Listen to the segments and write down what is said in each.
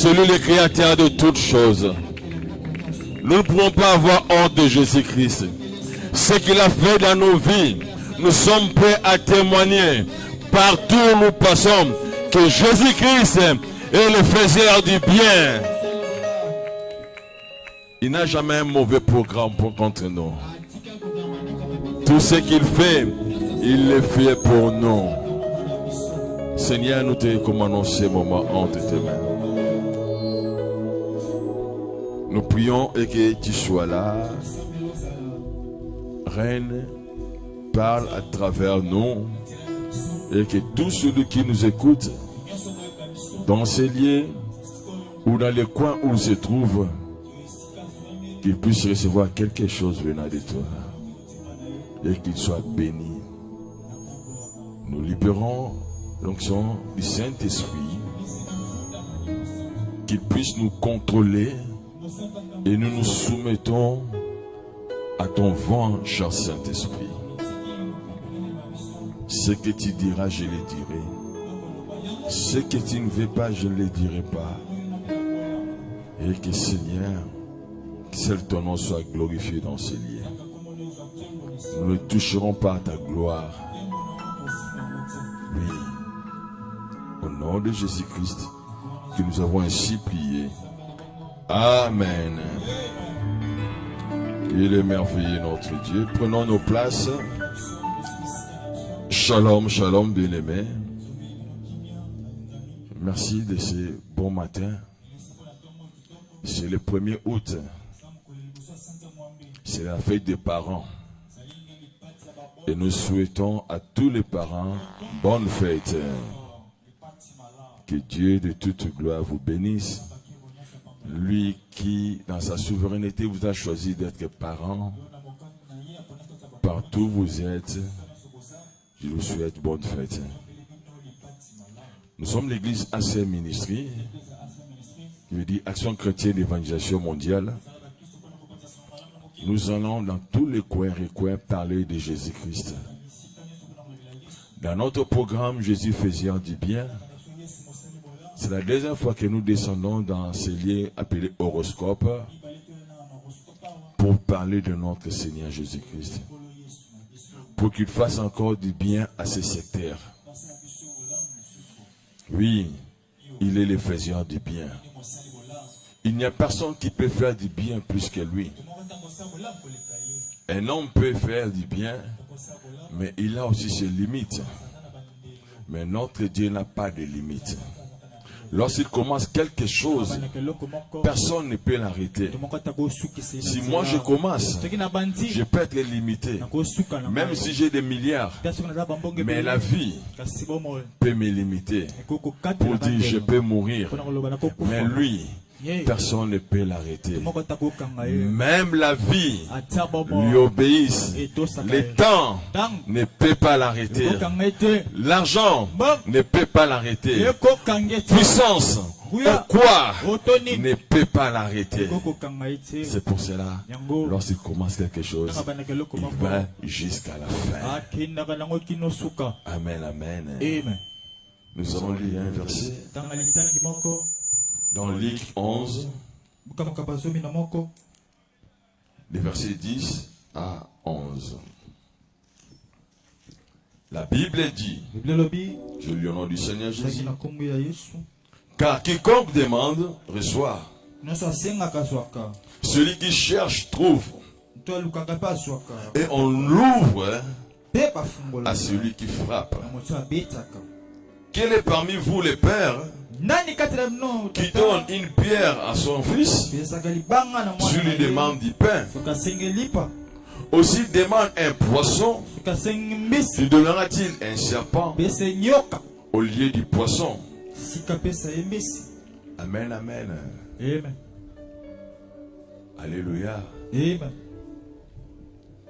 celui le créateur de toutes choses. Nous ne pouvons pas avoir honte de Jésus-Christ. Ce qu'il a fait dans nos vies, nous sommes prêts à témoigner. Partout où nous passons, que Jésus-Christ est le faiseur du bien. Il n'a jamais un mauvais programme contre nous. Tout ce qu'il fait, il le fait pour nous. Seigneur, nous te recommandons ce moment entre tes mains. Nous prions et que tu sois là. Reine, parle à travers nous. Et que tous ceux qui nous écoutent, dans ces lieux ou dans les coins où ils se trouvent, qu'ils puissent recevoir quelque chose venant de toi. Et qu'ils soient bénis. Nous libérons l'onction du Saint-Esprit, qu'il puisse nous contrôler et nous nous soumettons à ton vent, cher Saint-Esprit. Ce que tu diras, je le dirai. Ce que tu ne veux pas, je ne le dirai pas. Et que Seigneur, que seul ton nom soit glorifié dans ce lieu. Nous ne toucherons pas à ta gloire. Oui. Au nom de Jésus-Christ, que nous avons ainsi prié. Amen. Il est merveilleux notre Dieu. Prenons nos places. Shalom, shalom, bien-aimés. Merci de ce bon matin. C'est le 1er août. C'est la fête des parents. Et nous souhaitons à tous les parents bonne fête. Que Dieu de toute gloire vous bénisse. Lui qui, dans sa souveraineté, vous a choisi d'être parent. Partout où vous êtes, je vous souhaite bonne fête. Nous sommes l'église AC Ministry, qui veut dire Action chrétienne d'évangélisation mondiale. Nous allons dans tous les coins et recoins parler de Jésus-Christ. Dans notre programme Jésus faisant du bien, c'est la deuxième fois que nous descendons dans ces lieux appelés horoscopes pour parler de notre Seigneur Jésus-Christ. Pour qu'il fasse encore du bien à ces secteurs. Oui, il est le faiseur du bien. Il n'y a personne qui peut faire du bien plus que lui. Un homme peut faire du bien, mais il a aussi ses limites. Mais notre Dieu n'a pas de limites. Lorsqu'il commence quelque chose, personne ne peut l'arrêter. Si moi je commence, je peux être limité. Même si j'ai des milliards. Mais la vie peut me limiter. Pour dire je peux mourir. Mais lui, personne ne peut l'arrêter. Même la vie lui obéisse. Le temps ne peut pas l'arrêter. L'argent ne peut pas l'arrêter. Puissance ou quoi ne peut pas l'arrêter. C'est pour cela, lorsqu'il commence quelque chose, il va jusqu'à la fin. Amen, amen. Nous allons lire un verset. Dans Luc 11, des versets 10 à 11. La Bible dit, je lis au nom du Seigneur Jésus, car quiconque demande, reçoit. Celui qui cherche, trouve. Et on l'ouvre à celui qui frappe. Quel est parmi vous les pères qui donne une pierre à son fils, si lui demande du pain? Aussi demande un poisson, lui donnera-t-il un serpent au lieu du poisson? Amen, amen. Alléluia.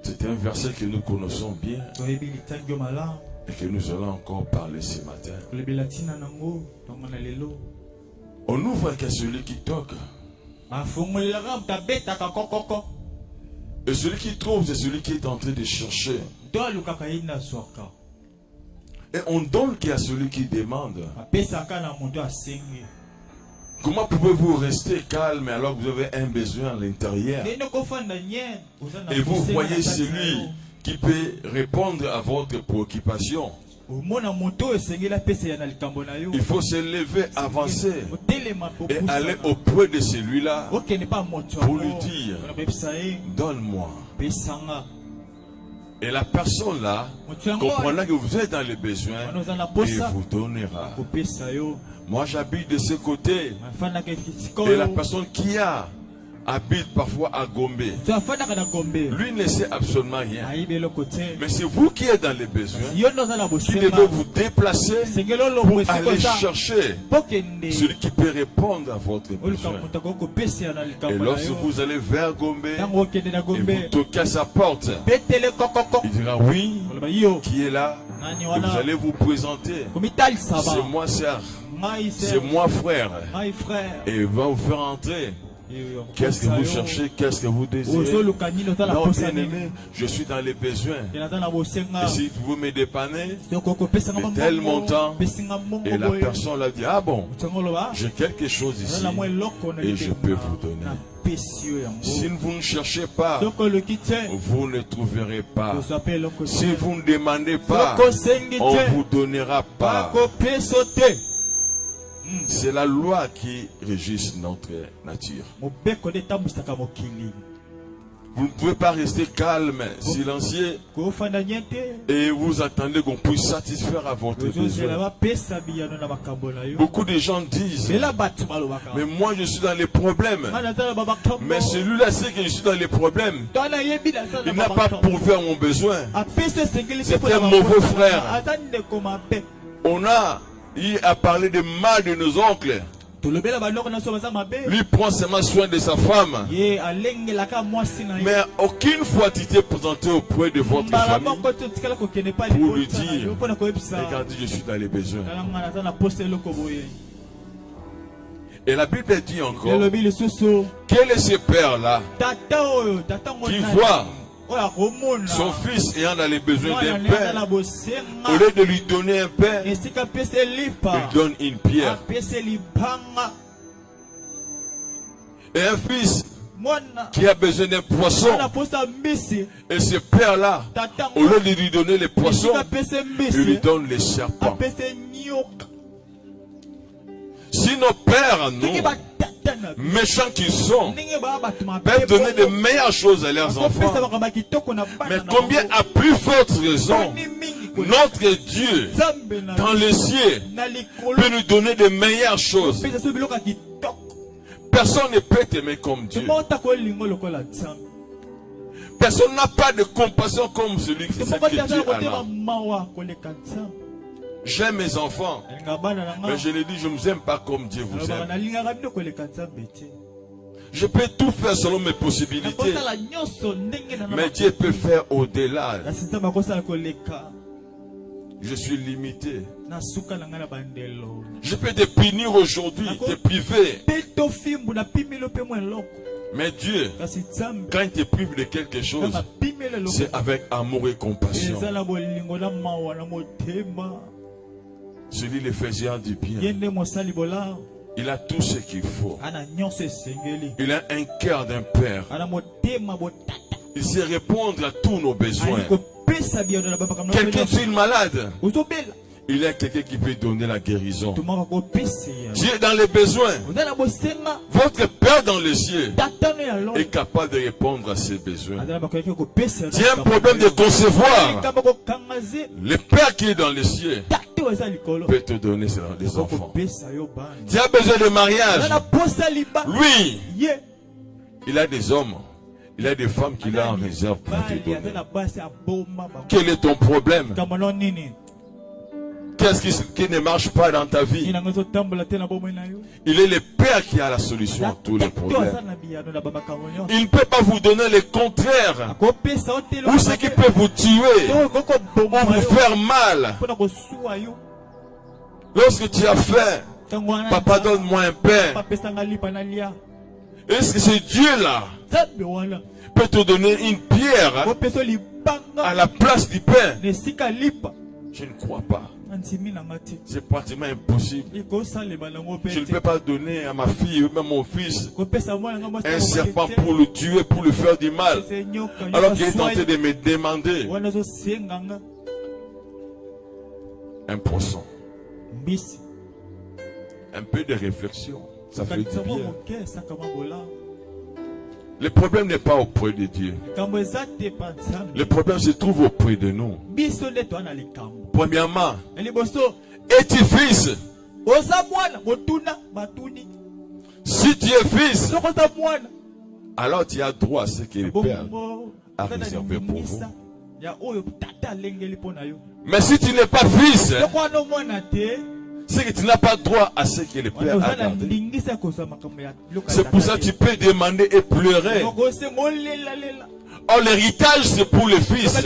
C'est un verset que nous connaissons bien et que nous allons encore parler ce matin. On ouvre qu'à celui qui toque. Et celui qui trouve, c'est celui qui est en train de chercher. Et on donne qu'à celui qui demande. Comment pouvez-vous rester calme alors que vous avez un besoin à l'intérieur? Et vous voyez celui qui peut répondre à votre préoccupation. Il faut se lever, avancer et aller auprès de celui-là pour lui dire, donne-moi. Et la personne là comprendra que vous êtes dans les besoins et vous donnera. Moi j'habite de ce côté et la personne qui habite parfois à Gombe, lui ne sait absolument rien. Mais c'est vous qui êtes dans les besoins qui devez vous déplacer pour aller chercher celui qui peut répondre à votre besoin. Et lorsque vous allez vers Gombe et vous toquez à sa porte, il dira oui, qui est là? Et vous allez vous présenter. C'est moi sœur, c'est moi frère. Et il va vous faire entrer. Qu'est-ce que vous cherchez? Qu'est-ce que vous désirez? Non, bien-aimé, je suis dans les besoins. Et si vous me dépannez de tel montant, et la personne l'a dit, ah bon, j'ai quelque chose ici et je peux vous donner. Si vous ne cherchez pas, vous ne trouverez pas. Si vous ne demandez pas, on ne vous donnera pas. C'est la loi qui régisse notre nature. Vous ne pouvez pas rester calme, silencieux et vous attendez qu'on puisse satisfaire à votre besoin. Beaucoup de gens disent, mais moi je suis dans les problèmes. Mais celui-là sait que je suis dans les problèmes. Il n'a pas pourvu à mon besoin. C'est un mauvais frère. Il a parlé de mal de nos oncles. Lui prend seulement soin de sa femme. Mais aucune fois tu t'es présenté auprès de votre famille pour lui dire, regardez, je suis dans les besoins. Et la Bible dit encore, quel est ce père-là qui voit son fils ayant dans les besoins d'un père, au lieu de lui donner un pain, il donne une pierre. Et un fils qui a besoin d'un poisson, et ce père-là, au lieu de lui donner les poissons, il lui donne les serpents. Si nos pères, nous, méchants qu'ils sont, peuvent donner de meilleures choses à leurs enfants, mais combien à plus forte raison notre Dieu dans les cieux peut nous donner de meilleures choses. Personne ne peut t'aimer comme Dieu. Personne n'a pas de compassion comme celui que Dieu a. J'aime mes enfants, mais je les dis, je ne vous aime pas comme Dieu vous aime. Je peux tout faire selon mes possibilités, mais Dieu peut faire au-delà. Je suis limité. Je peux te punir aujourd'hui, te priver. Mais Dieu, quand il te prive de quelque chose, c'est avec amour et compassion. Celui l'Ephésien du bien. Il a tout ce qu'il faut. Il a un cœur d'un père. Il sait répondre à tous nos besoins. Quelqu'un qui est malade, il y a quelqu'un qui peut donner la guérison. Dieu est dans les besoins. Votre Père dans les cieux est capable de répondre à ses besoins. Dieu a un problème de concevoir. Le Père qui est dans les cieux peut te donner des enfants. Tu as besoin de mariage. Lui, il a des hommes. Il a des femmes qu'il a en réserve pour te donner. Quel est ton problème? Qu'est-ce qui ne marche pas dans ta vie? Il est le Père qui a la solution à tous les problèmes. Il ne peut pas vous donner le contraire. Ou ce qui peut vous tuer ou vous faire mal. Lorsque tu as faim, papa donne-moi un pain. Est-ce que ce Dieu-là peut te donner une pierre à la place du pain? Je ne crois pas. C'est pratiquement impossible. Je ne peux pas donner à ma fille ou même mon fils un serpent pour le tuer, pour le faire du mal. Alors qu'il est tenté de me demander un poisson. Un peu de réflexion, ça fait du bien. Le problème n'est pas auprès de Dieu. Le problème se trouve auprès de nous. Premièrement, es-tu fils? Si tu es fils, alors tu as droit à ce que le Père a réservé pour vous. Mais si tu n'es pas fils, c'est que tu n'as pas droit à ce que le Père a gardé. C'est pour ça que tu peux demander et pleurer. Or, l'héritage, c'est pour le fils.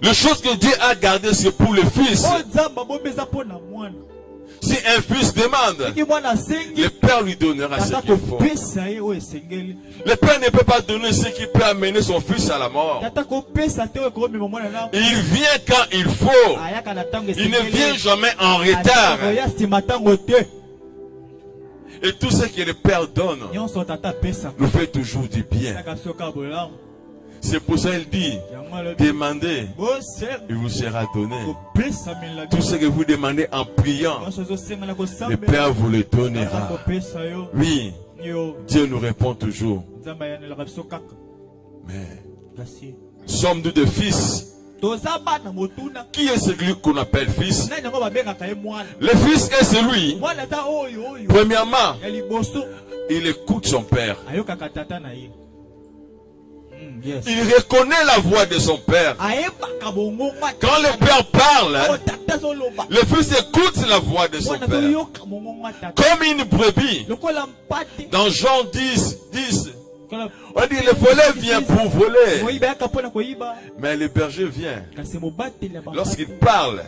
Les choses que Dieu a gardées, c'est pour le fils. Si un fils demande, le Père lui donnera ce qu'il faut. Le Père ne peut pas donner ce qui peut amener son fils à la mort. Il vient quand il faut. Il ne vient jamais en retard. Et tout ce que le Père donne nous fait toujours du bien. C'est pour ça qu'il dit, demandez, il vous sera donné. Tout ce que vous demandez en priant, le Père vous le donnera. Oui, Dieu nous répond toujours. Mais sommes-nous des fils? Qui est celui qu'on appelle fils? Le fils est celui, premièrement, il écoute son père. Il reconnaît la voix de son père. Quand le père parle, le fils écoute la voix de son père. Comme une brebis. Dans Jean 10, on dit le volet vient pour voler. Mais le berger vient. Lorsqu'il parle,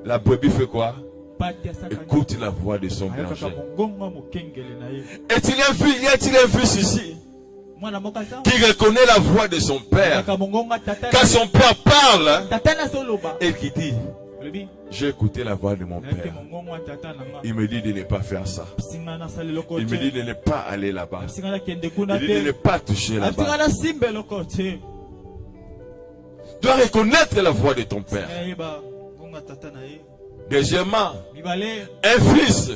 la brebis fait quoi? Écoute la voix de son berger. Est-il un fils? Y a-t-il un fils ici qui reconnaît la voix de son père? Quand son père parle et qui dit, j'ai écouté la voix de mon père. Il me dit de ne pas faire ça. Il me dit de ne pas aller là-bas. Il dit de ne pas toucher là-bas. Tu dois reconnaître la voix de ton père. Deuxièmement, un fils,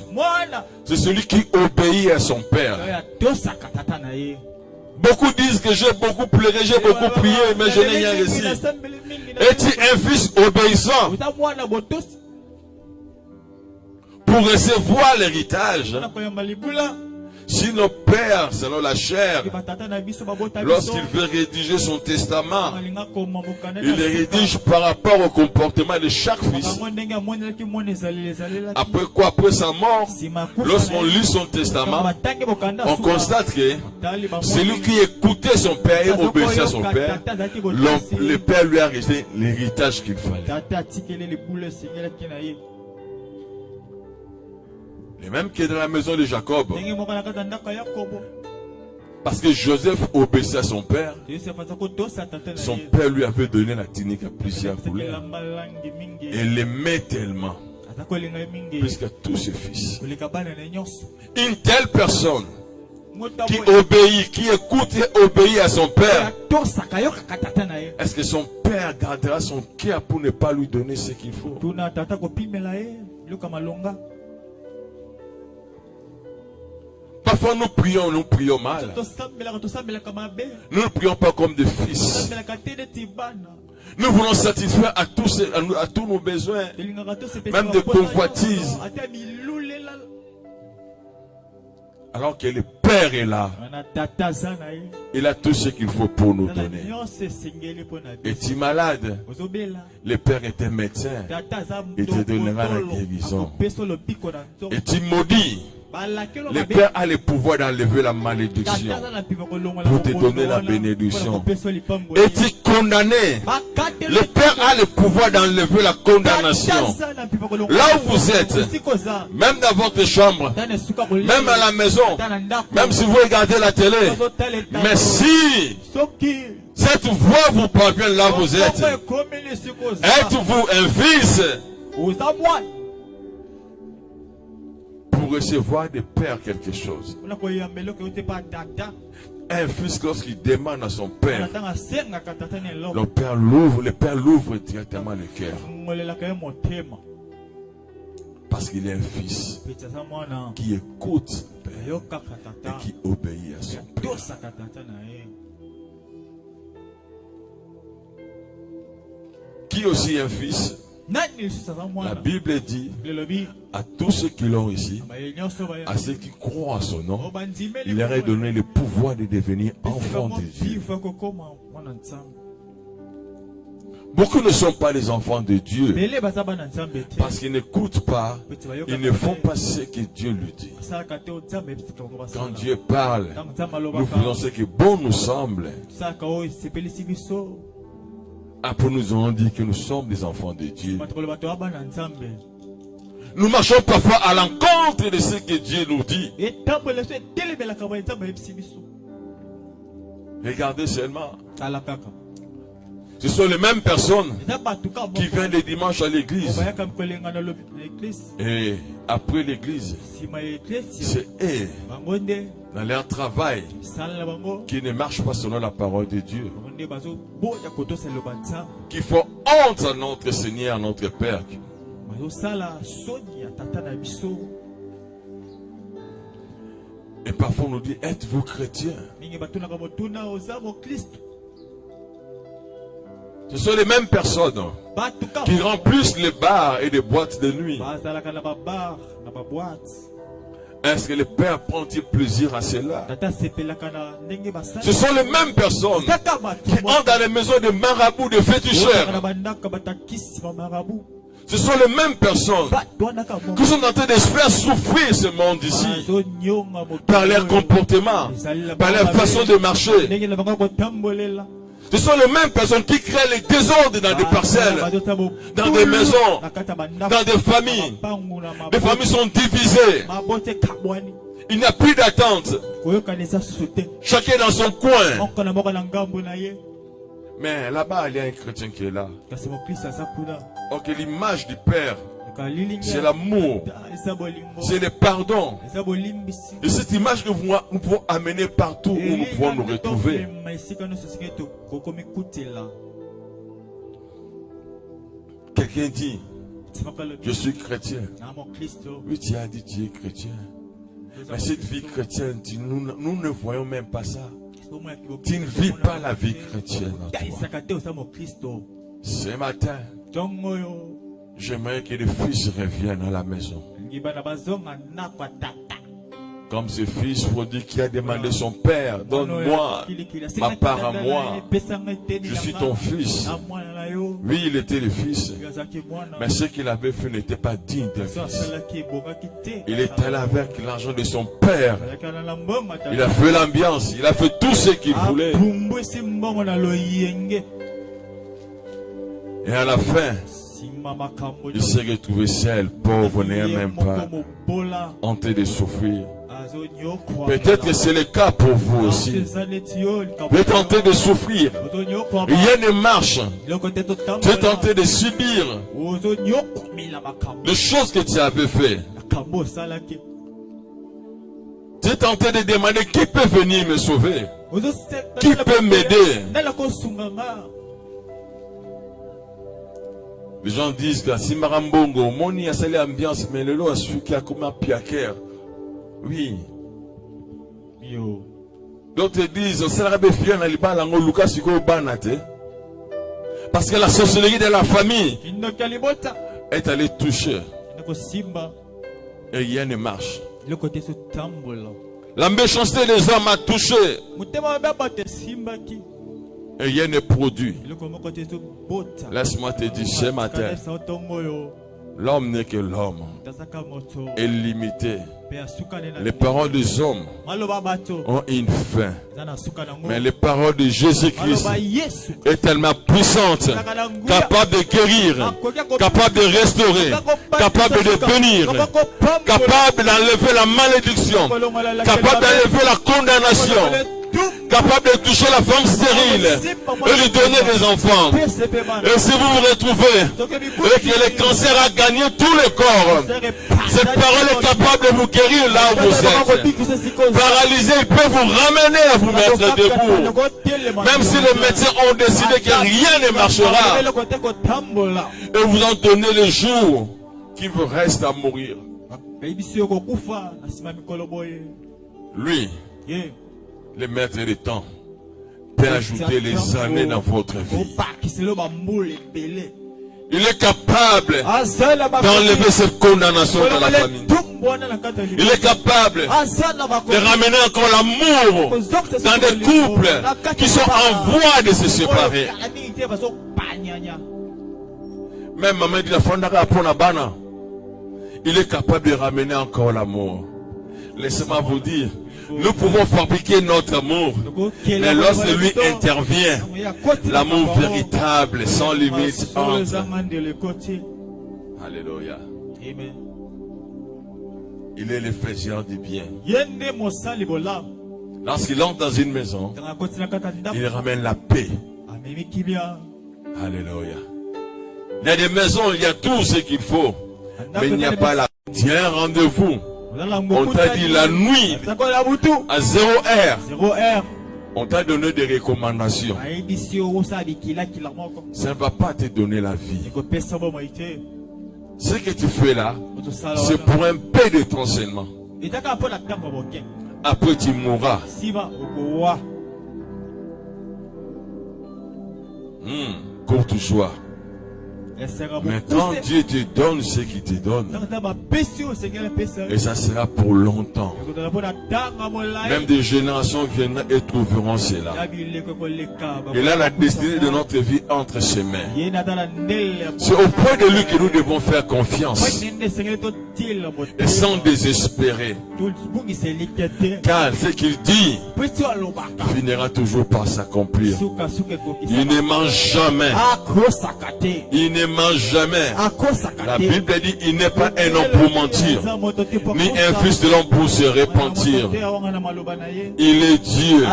c'est celui qui obéit à son père. Beaucoup disent que j'ai beaucoup pleuré, j'ai beaucoup prié, mais je n'ai rien reçu. Es-tu un fils obéissant pour recevoir l'héritage? Si nos pères, selon la chair, lorsqu'il veut rédiger son testament, il le rédige par rapport au comportement de chaque fils. Après quoi? Après sa mort, lorsqu'on lit son testament, on constate que celui qui écoutait son père et obéissait à son père, le père lui a resté l'héritage qu'il fallait. Et même que dans la maison de Jacob, parce que Joseph obéissait à son père lui avait donné la tunique à plusieurs couleurs. Et l'aimait tellement, plus que tous ses fils. Une telle personne qui obéit, qui écoute et obéit à son père, est-ce que son père gardera son cœur pour ne pas lui donner ce qu'il faut? Parfois nous prions mal. Nous ne prions pas comme des fils. Nous voulons satisfaire à tous nos besoins, même des convoitises. Alors que le Père est là. Il a tout ce qu'il faut pour nous donner. Es-tu malade? Le Père est un médecin. Il te donnera la guérison. Es-tu maudit? Le Père a le pouvoir d'enlever la malédiction pour te donner la bénédiction. Es-tu condamné? Le Père a le pouvoir d'enlever la condamnation. Là où vous êtes, même dans votre chambre, même à la maison, même si vous regardez la télé, mais si Cette voix vous parvient là vous êtes. Êtes-vous un fils? Pour recevoir des pères quelque chose. Un fils, lorsqu'il demande à son père, le père l'ouvre directement le cœur. Parce qu'il est un fils qui écoute le père et qui obéit à son père. Qui aussi est un fils? La Bible dit à tous ceux qui l'ont ici, à ceux qui croient à son nom, il leur a donné le pouvoir de devenir enfants de Dieu. Beaucoup ne sont pas les enfants de Dieu parce qu'ils n'écoutent pas, ils ne font pas ce que Dieu lui dit. Quand Dieu parle, nous faisons ce qui bon nous semble. Après nous avons dit que nous sommes des enfants de Dieu. Nous marchons parfois à l'encontre de ce que Dieu nous dit. Regardez seulement. Ce sont les mêmes personnes qui viennent les dimanches à l'église. Et après l'église, c'est eux, dans leur travail, qui ne marchent pas selon la parole de Dieu, qui font honte à notre Seigneur, à notre Père. Et parfois on nous dit, êtes-vous chrétien? Ce sont les mêmes personnes qui remplissent les bars et les boîtes de nuit. Est-ce que le Père prend-il plaisir à cela? Ce sont les mêmes personnes qui entrent dans les maisons de marabouts, de féticheurs. Ce sont les mêmes personnes qui sont en train de faire souffrir ce monde ici par leur comportement, par leur façon de marcher. Ce sont les mêmes personnes qui créent les désordres dans des parcelles, dans des maisons, dans des familles. Les familles sont divisées. Il n'y a plus d'attente. Chacun dans son coin. Mais là-bas, il y a un chrétien qui est là. Donc l'image du Père, c'est l'amour, c'est le pardon. Et cette image que nous pouvons amener partout où nous pouvons nous retrouver. Quelqu'un dit, je suis chrétien. Oui, tu as dit tu es chrétien. Mais cette vie chrétienne, nous ne voyons même pas ça. Tu ne vis pas la vie chrétienne en toi. Ce matin, j'aimerais que le fils revienne à la maison. Comme ce fils prodigue qui a demandé son père, donne-moi ma part à moi. Je suis ton fils. Oui, il était le fils. Mais ce qu'il avait fait n'était pas digne d'un fils. Il est allé avec l'argent de son père. Il a fait l'ambiance. Il a fait tout ce qu'il voulait. Et à la fin, il s'est retrouvé seul, pauvre, n'ayant même pas honte de souffrir. Peut-être que c'est le cas pour vous aussi. Vous êtes tenté de souffrir. Rien ne marche. Tu es tenté de subir les choses que tu avais fait. Tu es tenté de demander qui peut venir me sauver, qui peut m'aider. Les gens disent que si Marambongo, Moni a salé ambiance, mais le lot a su qu'il y a comme un piaquer. Oui. D'autres disent, parce que la sorcellerie de la famille est allée toucher. Et rien ne marche. La méchanceté des hommes a touché. Et rien ne produit. Laisse-moi te dire ce matin, l'homme n'est que l'homme. Est limité. Les paroles des hommes ont une fin. Mais les paroles de Jésus-Christ est tellement puissante, capable de guérir, capable de restaurer, capable de bénir, capable d'enlever la malédiction, capable d'enlever la condamnation. capable de toucher la femme stérile et lui donner des enfants. Et si vous vous retrouvez et que le cancer a gagné tout le corps, cette parole est capable de vous guérir là où vous êtes. Paralysé, il peut vous ramener à vous mettre debout. Même si les médecins ont décidé que rien ne marchera, et vous en donnez le jour qui vous reste à mourir. Lui, le maître des temps, peut ajouter les années dans votre vie. Il est capable d'enlever cette condamnation dans la famille. Il est capable de ramener encore l'amour dans des couples qui sont en voie de se séparer. Même maman dit la fondara pour la bana. Il est capable de ramener encore l'amour. Laissez-moi vous dire, nous pouvons fabriquer notre amour, mais lorsque lui intervient, l'amour véritable, sans limite, entre. Alléluia. Il est le faiseur du bien. Lorsqu'il entre dans une maison, il ramène la paix. Alléluia. Il y a des maisons, il y a tout ce qu'il faut, mais il n'y a pas la paix. Il y a un rendez-vous. On t'a dit la nuit à 0 heure. On t'a donné des recommandations. Ça ne va pas te donner la vie. Ce que tu fais là, c'est pour un peu de ton enseignement. Après tu mourras. Courte joie. Mais quand Dieu te donne ce qu'il te donne, et ça sera pour longtemps. Même des générations viendront et trouveront cela. Et là, la destinée de notre vie entre ses mains. C'est au point de lui que nous devons faire confiance. Et sans désespérer. Car ce qu'il dit finira toujours par s'accomplir. Il ne ment jamais. Il ne ment jamais. La Bible dit il n'est pas un homme pour mentir, ni un fils de l'homme pour se repentir. Il est Dieu.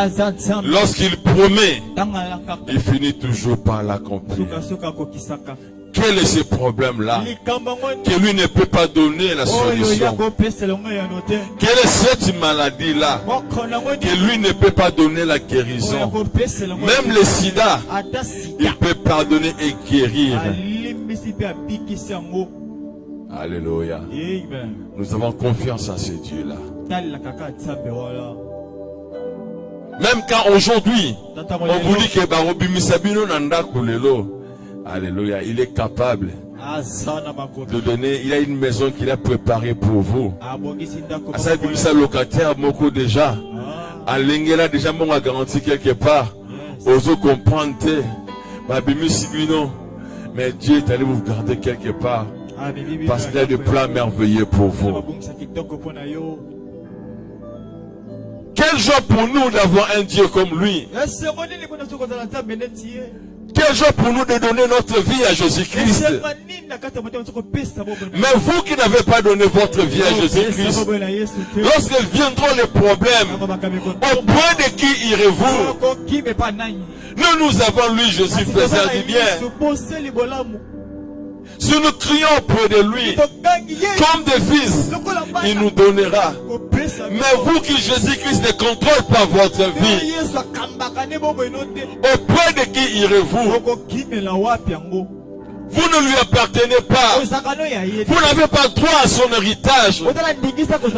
Lorsqu'il promet, il finit toujours par l'accomplir. Quel est ce problème-là que lui ne peut pas donner la solution? Quelle est cette maladie-là que lui ne peut pas donner la guérison? Même le sida, il peut pardonner et guérir. Alléluia. Nous avons confiance en ce Dieu-là. Même quand aujourd'hui, on vous dit que Barobi Misabino Nanda Kulelo. Alléluia, il est capable de donner, il a une maison qu'il a préparée pour vous. À ça, il a locataire, Moko déjà. À l'Engela, déjà, on a garanti quelque part. Oso comprendre, Babimi Sibino. Mais Dieu est allé vous garder quelque part. Parce qu'il a des plans merveilleux pour vous. Quel joie pour nous d'avoir un Dieu comme lui. Quel joie pour nous de donner notre vie à Jésus-Christ. Mais vous qui n'avez pas donné votre vie à Jésus-Christ, lorsque viendront les problèmes, au point de qui irez-vous? Nous avons lui, Jésus, faisant du bien. Si nous crions auprès de lui, comme des fils, il nous donnera. Mais vous qui Jésus-Christ ne contrôle pas votre vie, auprès de qui irez-vous? Vous ne lui appartenez pas. Vous n'avez pas droit à son héritage,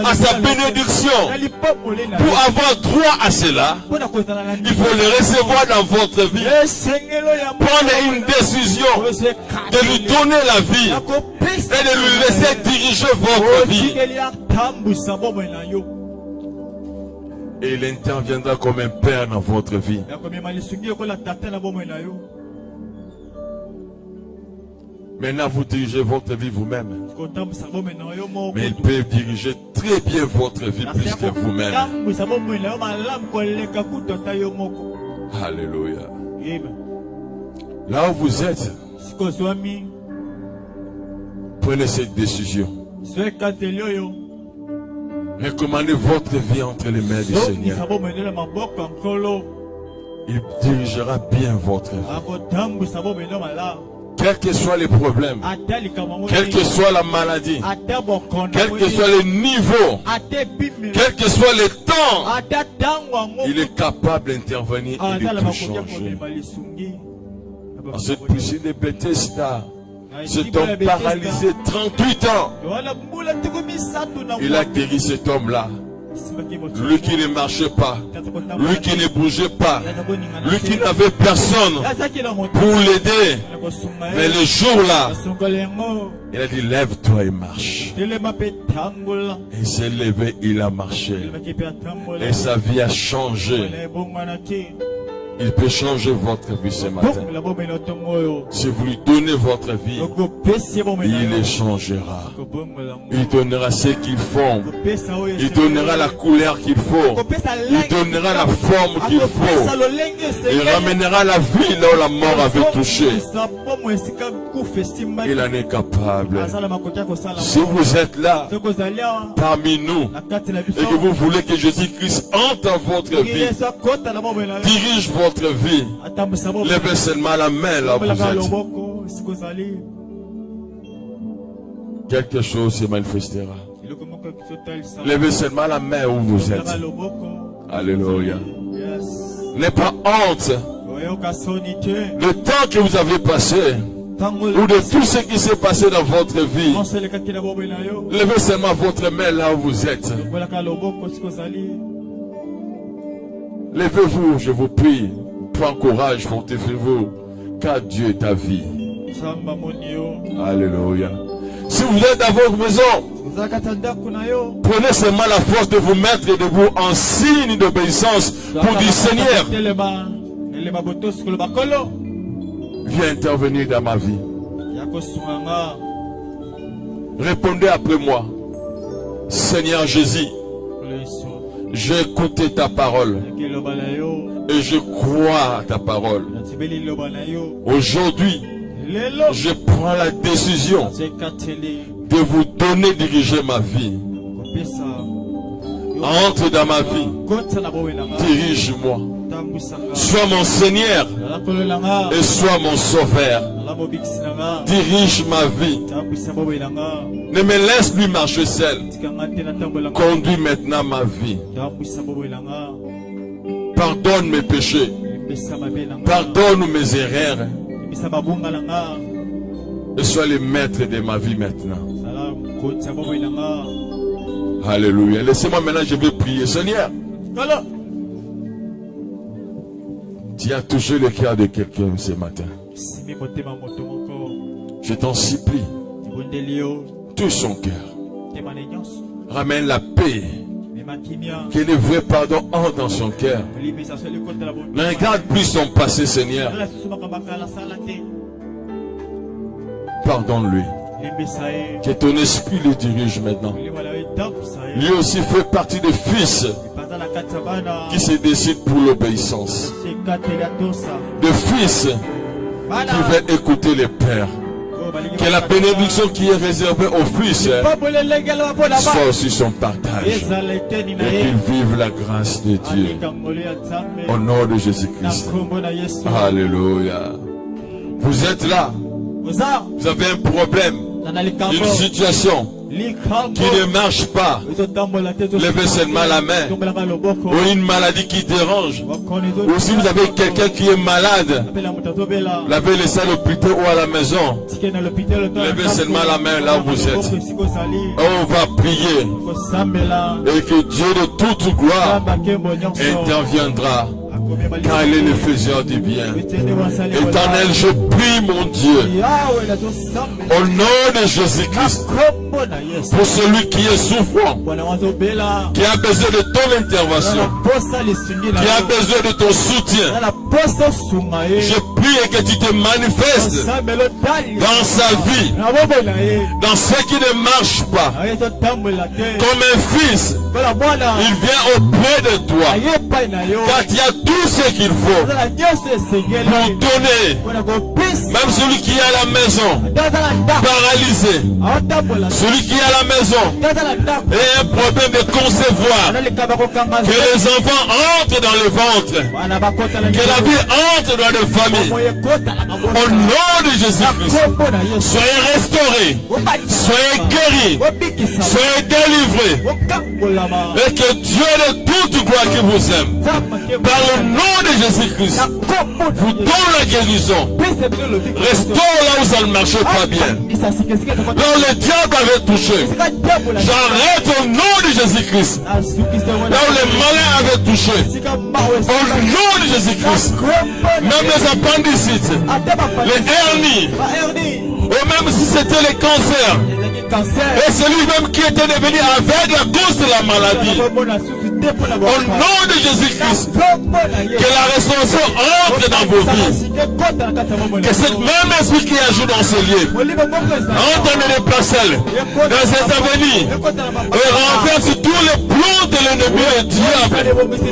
à sa bénédiction. Pour avoir droit à cela, il faut le recevoir dans votre vie. Prenez une décision de lui donner la vie et de lui laisser diriger votre vie. Et il interviendra comme un père dans votre vie. Maintenant, vous dirigez votre vie vous-même. Mais il peut diriger très bien votre vie plus que vous-même. Alléluia. Là où vous êtes, prenez cette décision. Recommandez votre vie entre les mains du Seigneur. Il dirigera bien votre vie. Quels que soient les problèmes, quelle que soit la maladie, quel que soit le niveau, quel que soit le temps, il est capable d'intervenir et de tout changer. Dans cette piscine de Bethesda, cet homme paralysé 38 ans, il a guéri cet homme-là. Lui qui ne marchait pas, lui qui ne bougeait pas, lui qui n'avait personne pour l'aider. Mais le jour-là, il a dit lève-toi et marche. Et il s'est levé, il a marché. Et sa vie a changé. Il peut changer votre vie ce matin. Si vous lui donnez votre vie, il les changera. Il donnera ce qu'il faut. Il donnera la couleur qu'il faut. Il donnera la forme qu'il faut. Il ramènera la vie là où la mort avait touché. Il en est capable. Si vous êtes là, parmi nous, et que vous voulez que Jésus-Christ entre dans votre vie, dirige votre vie, levez seulement la main là où vous êtes. Quelque chose se manifestera. Levez seulement la main où vous êtes. Alléluia. N'ayez pas honte le temps que vous avez passé ou de tout ce qui s'est passé dans votre vie. Levez seulement votre main là où vous êtes. Levez-vous, je vous prie. Prends courage, fortifiez-vous, car Dieu est ta vie. Alléluia. Si vous êtes dans votre maison, prenez seulement la force de vous mettre debout en signe d'obéissance pour dire Seigneur, viens intervenir dans ma vie. Répondez après moi. Seigneur Jésus, j'ai écouté ta parole et je crois à ta parole. Aujourd'hui, je prends la décision de vous donner diriger ma vie. Entre dans ma vie, dirige-moi. Sois mon Seigneur et sois mon Sauveur. Dirige ma vie. Ne me laisse plus marcher seul. Conduis maintenant ma vie. Pardonne mes péchés. Pardonne mes erreurs. Et sois le maître de ma vie maintenant. Alléluia. Laissez-moi maintenant, je vais prier. Seigneur, tu as touché le cœur de quelqu'un ce matin. Je t'en supplie. Touche son cœur. Ramène la paix. Que le vrai pardon entre dans son cœur. Ne regarde plus son passé, Seigneur. Pardonne-lui. Que ton esprit le dirige maintenant. Lui aussi fait partie des fils qui se décident pour l'obéissance. Des fils qui veulent écouter les pères. Que la bénédiction qui est réservée aux fils soit aussi son partage. Et qu'ils vivent la grâce de Dieu. Au nom de Jésus-Christ. Alléluia. Vous êtes là. Vous avez un problème. Une situation qui ne marche pas. Levez seulement la main. Ou une maladie qui dérange. Ou si vous avez quelqu'un qui est malade, l'avez laissé à l'hôpital ou à la maison. Levez seulement la main là où vous êtes. On va prier. Et que Dieu de toute gloire interviendra. Car il est le faiseur du bien. Éternel, je prie mon Dieu, au nom de Jésus-Christ, pour celui qui est souffrant, qui a besoin de ton intervention, qui a besoin de ton soutien. Je prie et que tu te manifestes dans sa vie, dans ce qui ne marche pas. Comme un fils, il vient auprès de toi, car il y a tout ce qu'il faut pour donner. Même celui qui est à la maison, paralysé, celui qui est à la maison et un problème de concevoir, que les enfants entrent dans le ventre, que la vie entre dans la famille. Au nom de Jésus-Christ, soyez restaurés, soyez guéris, soyez délivrés, et que Dieu de toute gloire qui vous aime, par le nom de Jésus-Christ, vous donne la guérison. Restaure là où ça ne marchait pas bien, là où le diable avait touché. J'arrête au nom de Jésus-Christ, là où les malins avaient touché, au nom de Jésus-Christ. Même les appendicites, les hernies, ou même si c'était les cancers, et celui-même qui était devenu aveugle à cause de la maladie. Au nom de Jésus-Christ, que la restauration entre dans vos vies. Que cette même esprit qui ajoute dans ce lieu entre dans les parcelles, dans ces avenirs, et renverse tous les plans de l'ennemi et du diable.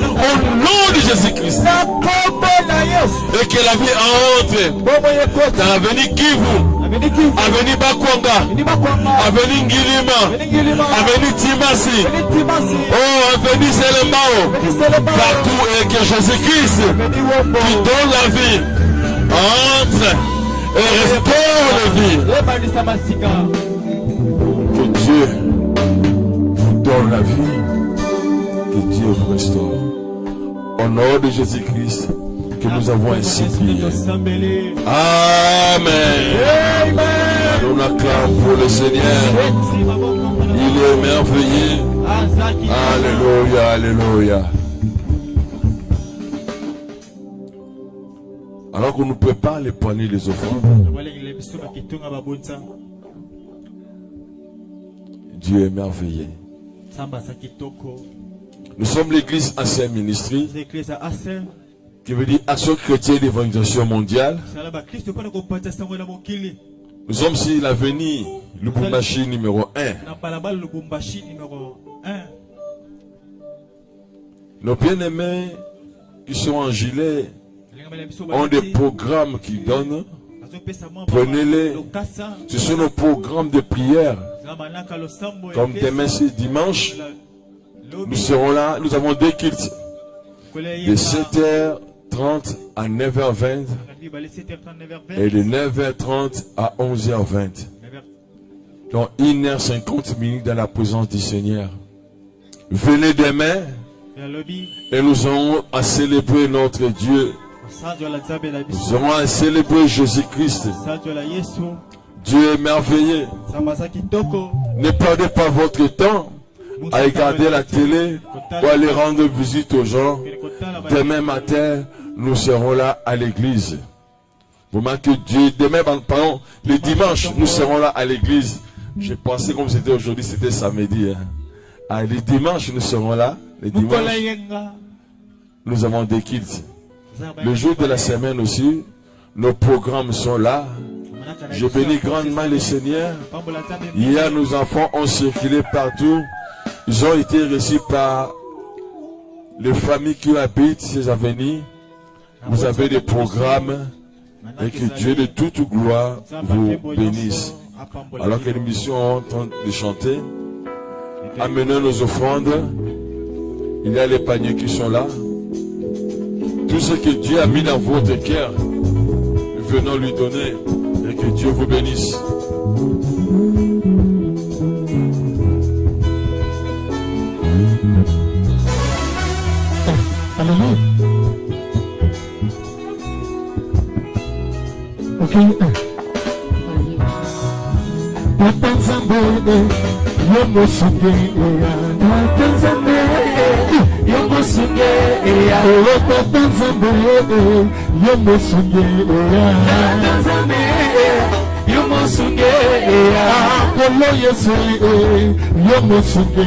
Au nom de Jésus-Christ. Et que la vie entre dans l'avenir Kivu, avenir Bakwanga, avenir Ngilima, avenir Timasi, oh, avenir Selembao, partout, et que Jésus-Christ, qui donne la vie, entre et restaure la vie. Que Dieu vous donne la vie, que Dieu vous restaure. Au nom de Jésus-Christ, que nous avons ainsi prié. Amen. Nous acclamons pour le Seigneur. Il est merveilleux. Alléluia, alléluia. Alors qu'on nous prépare les poignées des offrandes, Dieu est merveilleux. Nous sommes l'église Ancien Ministry, qui veut dire Action chrétienne d'évangélisation mondiale. Nous sommes sur l'avenue Lubumbashi numéro 1. Nos bien-aimés qui sont en gilet ont des programmes qui donnent. Prenez-les. Ce sont nos programmes de prière. Comme demain c'est dimanche, nous serons là. Nous avons deux cultes de 7h30 à 9h20 et de 9h30 à 11h20. Donc 1h50 dans la présence du Seigneur. Venez demain et nous aurons à célébrer notre Dieu. Nous aurons à célébrer Jésus-Christ. Dieu est merveilleux. Ne perdez pas votre temps à regarder la télé ou à aller rendre visite aux gens. Demain matin, nous serons là à l'église. Vous manquez Dieu. Demain, pardon, le dimanche, nous serons là à l'église. J'ai pensé comme c'était aujourd'hui, c'était samedi. Ah, le dimanche, nous serons là. Le dimanche, nous avons des cultes. Le jour de la semaine aussi, nos programmes sont là. Je bénis grandement le Seigneur. Hier, nos enfants ont circulé partout. Ils ont été reçus par les familles qui habitent ces avenirs. Vous avez des programmes et que Dieu de toute gloire vous bénisse. Alors que les missions sont en train de chanter, amenez nos offrandes. Il y a les paniers qui sont là. Tout ce que Dieu a mis dans votre cœur, venons lui donner et que Dieu vous bénisse. Alléluia. Ok. Papa Nzambe, Yomo Sunge, Papa Nzambe, Yomo Sunge, Papa Nzambe, Yomo Sunge, Papa Nzambe, Yomo Sunge, Polo Yesu, Yomo Sunge,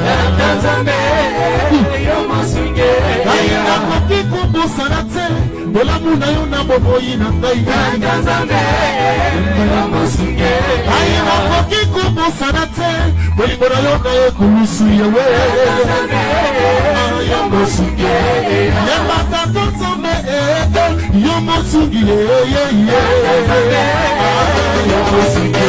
Papa Nzambe, Yomo Sunge, Ayana Kikubu Sanate. bolamu na yo na boboyi na ngai aye nakoki kobosana te bolingo na yo na ekulusu yewe yo mosungi yembaka to nzambe yo mosungi yo mosungi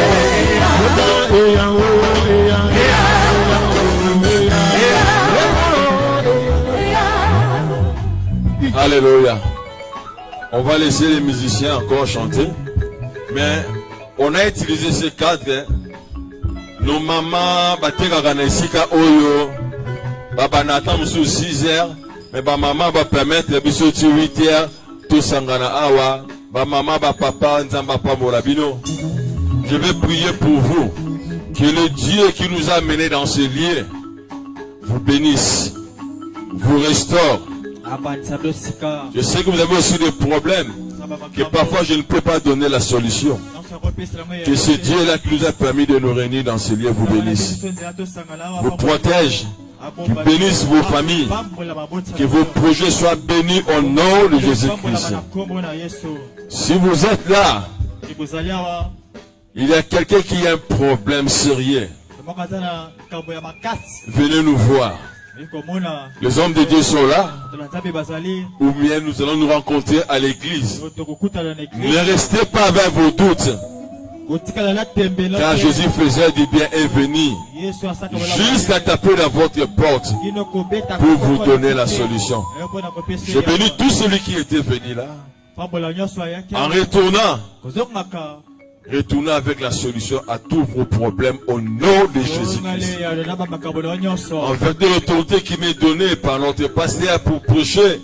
Alléluia. On va laisser les musiciens encore chanter. Mais on a utilisé ce cadre. Nos mamans, Batekaganesika Oyo, Baba Nathan sous 6 heures. Mais ba maman va permettre de bisous 8 heures. Tout Sangana Awa. Ba maman, ba papa, Nzamba Pamorabino. Je vais prier pour vous. Que le Dieu qui nous a menés dans ce lieu vous bénisse, vous restaure. Je sais que vous avez aussi des problèmes, que parfois je ne peux pas donner la solution. Que ce Dieu-là qui nous a permis de nous réunir dans ce lieu vous bénisse, vous protège, qui bénisse vos familles, que vos projets soient bénis au nom de Jésus-Christ. Si vous êtes là, il y a quelqu'un qui a un problème sérieux, venez nous voir. Les hommes de Dieu sont là, ou bien nous allons nous rencontrer à l'église. Ne restez pas avec vos doutes, car Jésus faisait du bien et venir jusqu'à taper dans votre porte pour vous donner la solution. Je bénis tout celui qui était venu là. En retournant, retournez avec la solution à tous vos problèmes au nom de Jésus-Christ. En fait, de l'autorité qui m'est donnée par notre pasteur pour prêcher,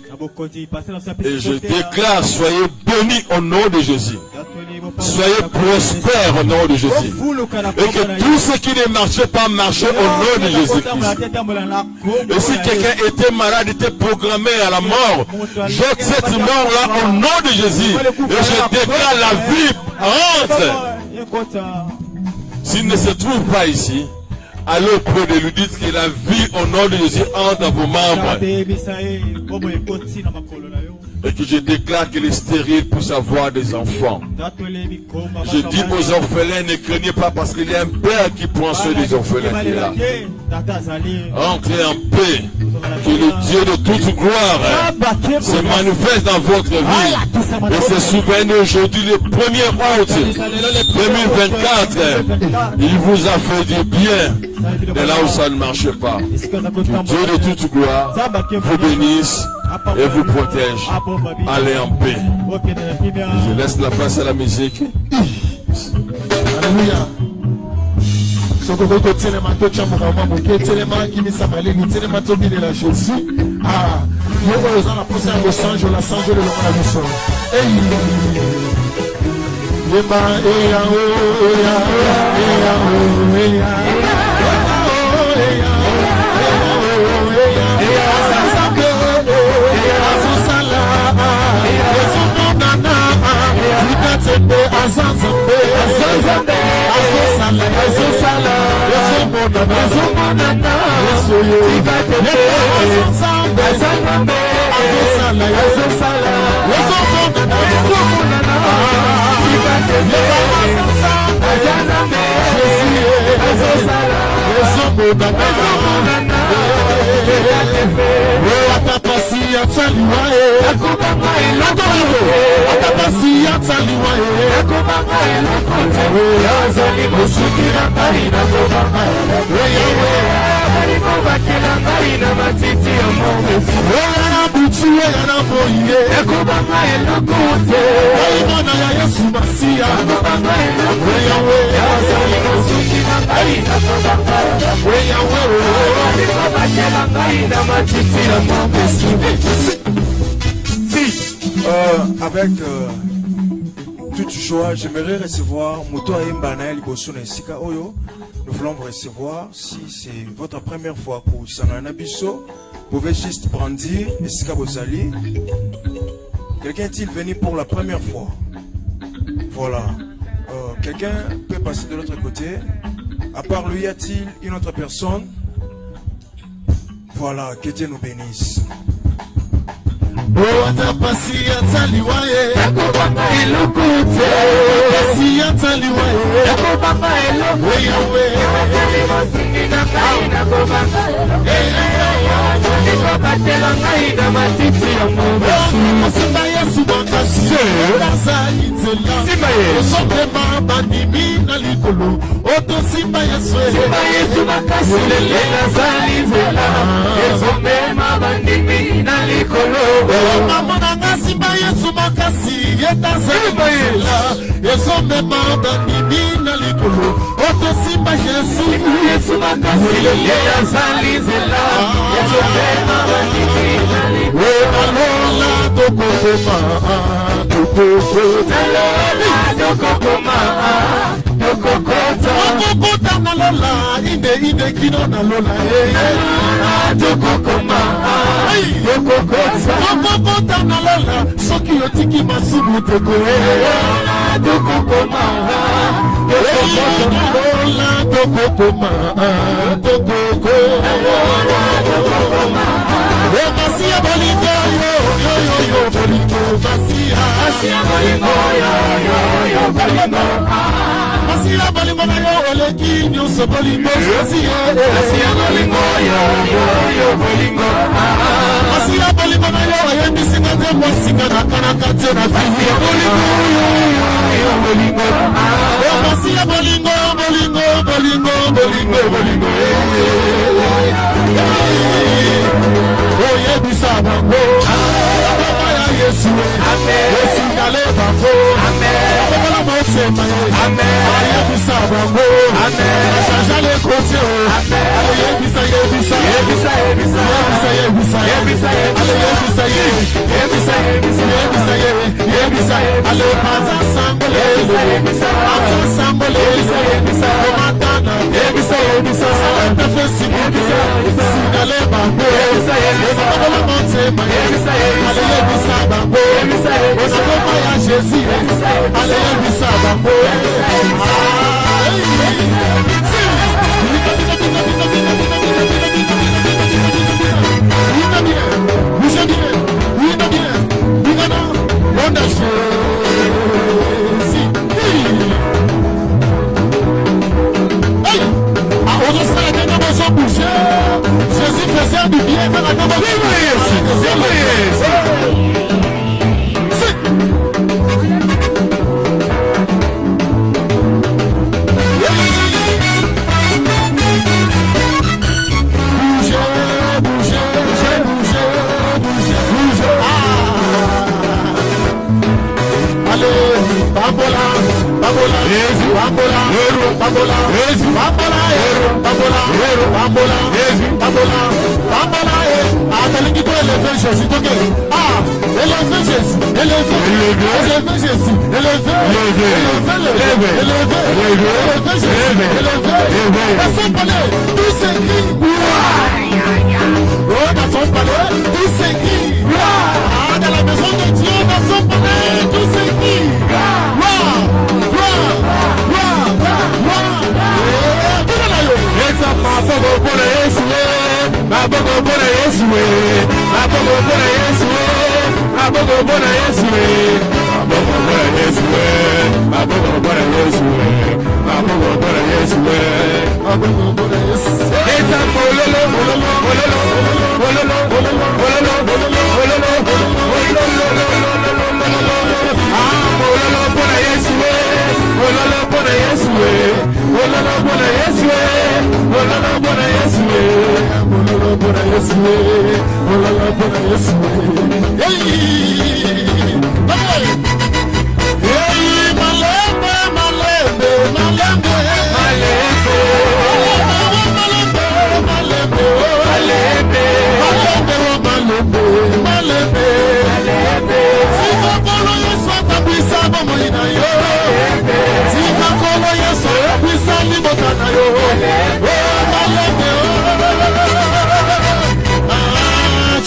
et je déclare, soyez bénis au nom de Jésus. Soyez prospères au nom de Jésus. Et que tout ce qui ne marchait pas marchait au nom de Jésus-Christ. Et si quelqu'un était malade, était programmé à la mort, jette cette mort-là au nom de Jésus. Et je déclare la vie rentre. S'il ne se trouve pas ici, allez auprès de lui, dites que la vie au nom de Jésus entre dans vos membres. Et que je déclare que les stériles puissent avoir des enfants. Je dis aux orphelins, ne craignez pas parce qu'il y a un père qui prend soin des orphelins qui est là. Entrez en paix. Que le Dieu de toute gloire se manifeste dans votre vie. Et se souvenez aujourd'hui, le 1er août 2024, il vous a fait du bien. De là où ça ne marche pas. Que Dieu de toute gloire vous bénisse et vous protège. Allez en paix. Je laisse la place à la musique. Alléluia. Sokoko telema to chamuka mamuke telema kimisa maleni telema to bile la Jésus. Ah, yo ozana posa ngo sanjo la sanjo le lokala biso. Yeba eya o eya eya o eya. Avec toute joie, j'aimerais recevoir Muto Mbana Liboso Nesika Oyo. Nous voulons vous recevoir. Si c'est votre première fois pour Sangana Biso, vous pouvez juste brandir Esika Bozali. Quelqu'un est-il venu pour la première fois? Voilà. Quelqu'un peut passer de l'autre côté. À part lui, y a-t-il une autre personne? Voilà, que Dieu nous bénisse. Oh, atapasi ataliwaye. Nakubanga elokute. Atapasi ataliwaye. Nakubanga elokute. Iwazali mosiki na kai nakubanga elokute. Nikokatela ngai na matiti ya mobesu. Simba Yesu makasi. Nazali nzela. Simba Yesu. Osopema bandimi na likolo. Oto Simba Yesu. Simba Yesu makasi. Lele nazali nzela. Osopema bandimi na likolo. Mamona nga Simba Yesu makasi. Yetazali nzela. Osopema bandimi na likolo. Oto Simba Yesu. Simba Yesu makasi. Lele nazali nzela. Osopema bandimi na likolo. Alola dokokoma. Dokokota. Alola dokokoma. Dokokota. Dokokota na lola. Inde kino na lola. Dokokoma. Dokokota. Dokokota na lola. Soki yotiki masubu teko. Dokokoma. Lola dokokoma. Dokokoma. Masia bolingo yo bolingo Masia bolingo yo bolingo Masia bolingo na yo oleki nyonso bolingo Masia bolingo yo bolingo Masia bolingo na yo oyembisi na te mwasika na kanaka te na Masia bolingo yo bolingo Masia bolingo Oyebisa bango Yesu Yesu kale bango Akola mosema Oyebisa bango Change les côtés Oyebisa Ale paza sambole Paza sambole Omatana Salata fesibuke Singale bango Okola mosema Ale yebisa bango Osakoma ya Jésus Ale yebisa bango Jésus faisait du bien quand la dans la maison de Dieu, dans son palais, tout s'écrit.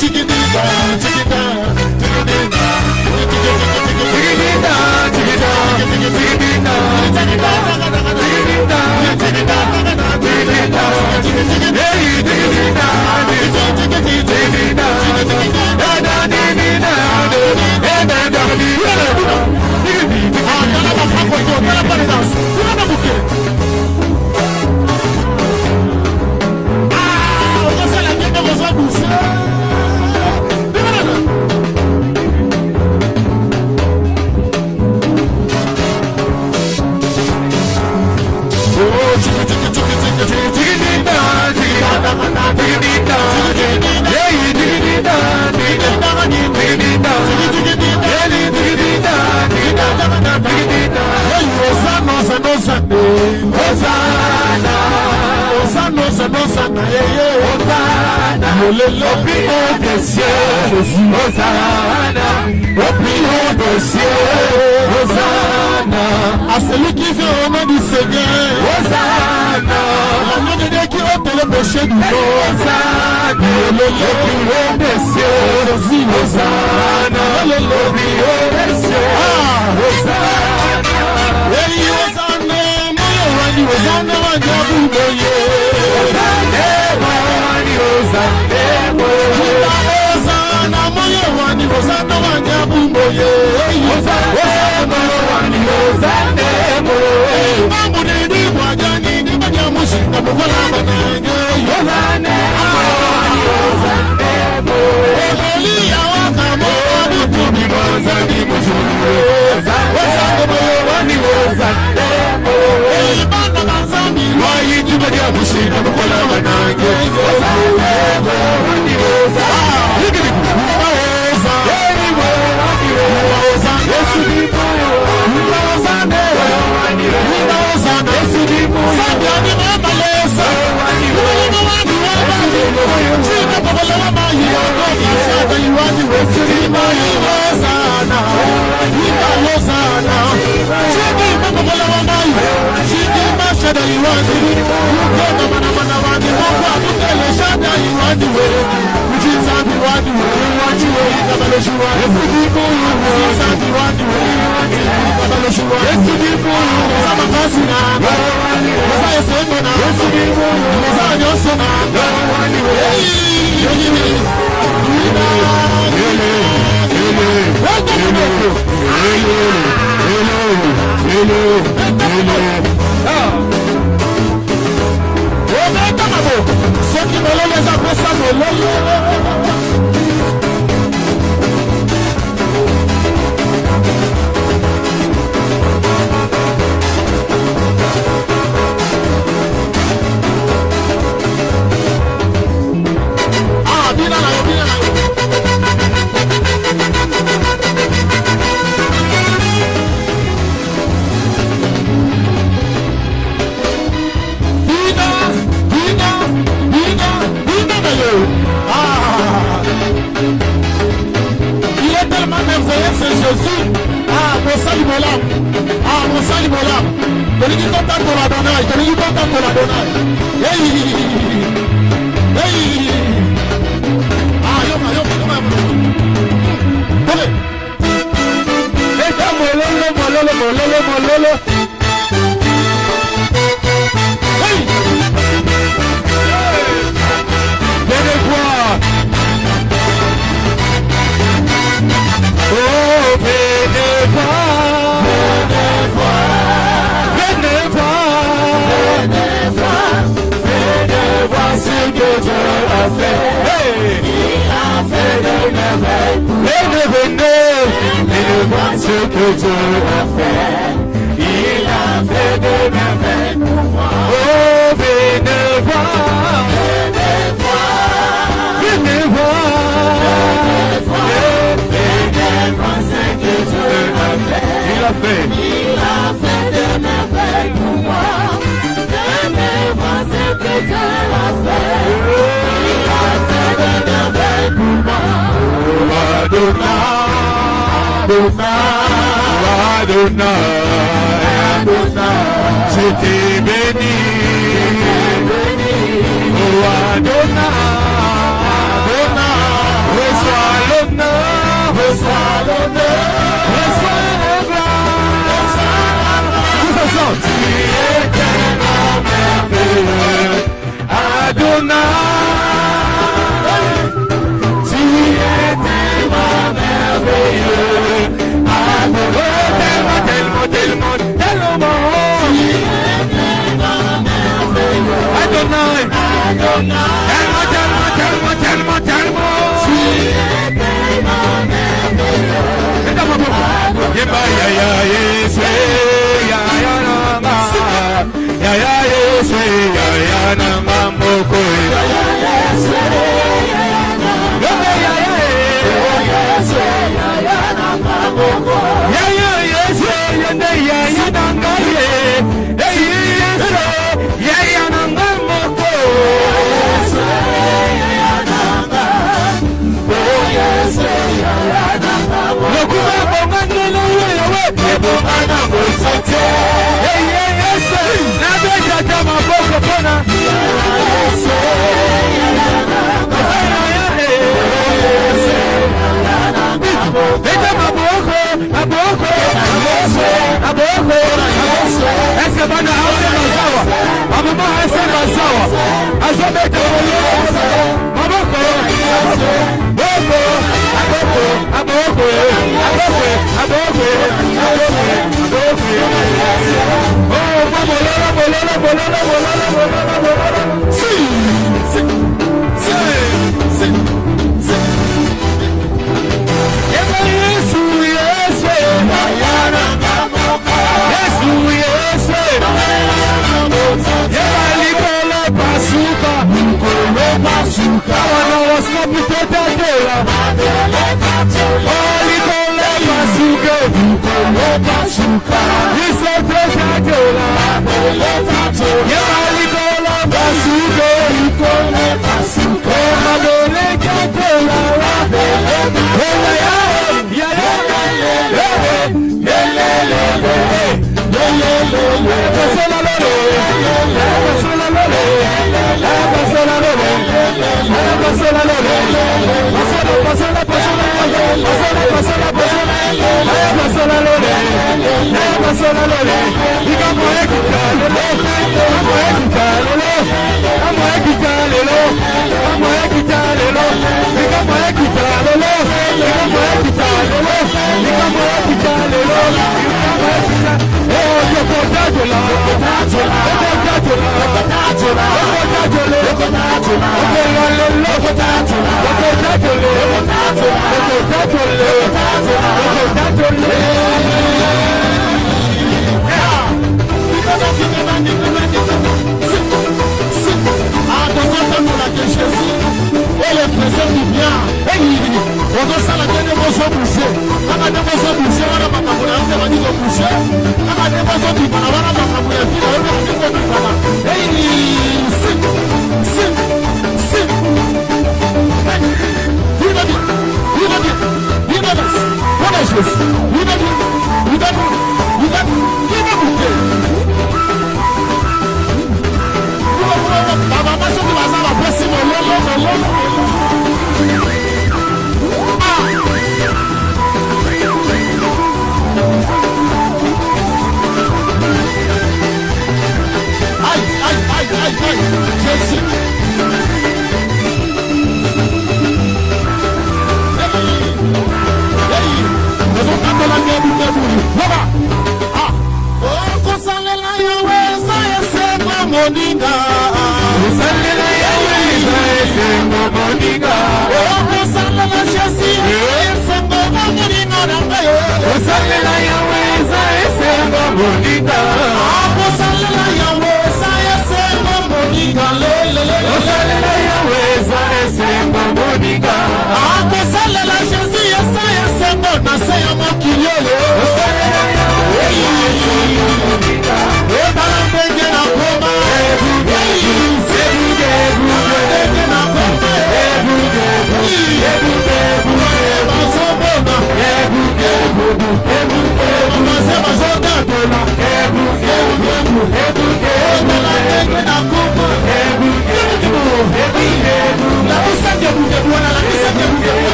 Chiquita, Hosanna, Hosanna, au plus haut des cieux, Hosanna, au plus haut des cieux, Hosanna, à celui qui vient au nom du Seigneur, Hosanna, l'agneau de Dieu qui ôte le péché du monde, Hosanna, au plus haut des cieux, Hosanna, au plus haut des cieux, Hosanna, Hosanna, Hosanna, ceux qui me les appellent ça je t'ai béni, oh Adonai, reçois l'honneur, reçois la gloire, tu es tellement merveilleux, Adonai, tu es tellement merveilleux, Adonai, tellement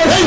Hey,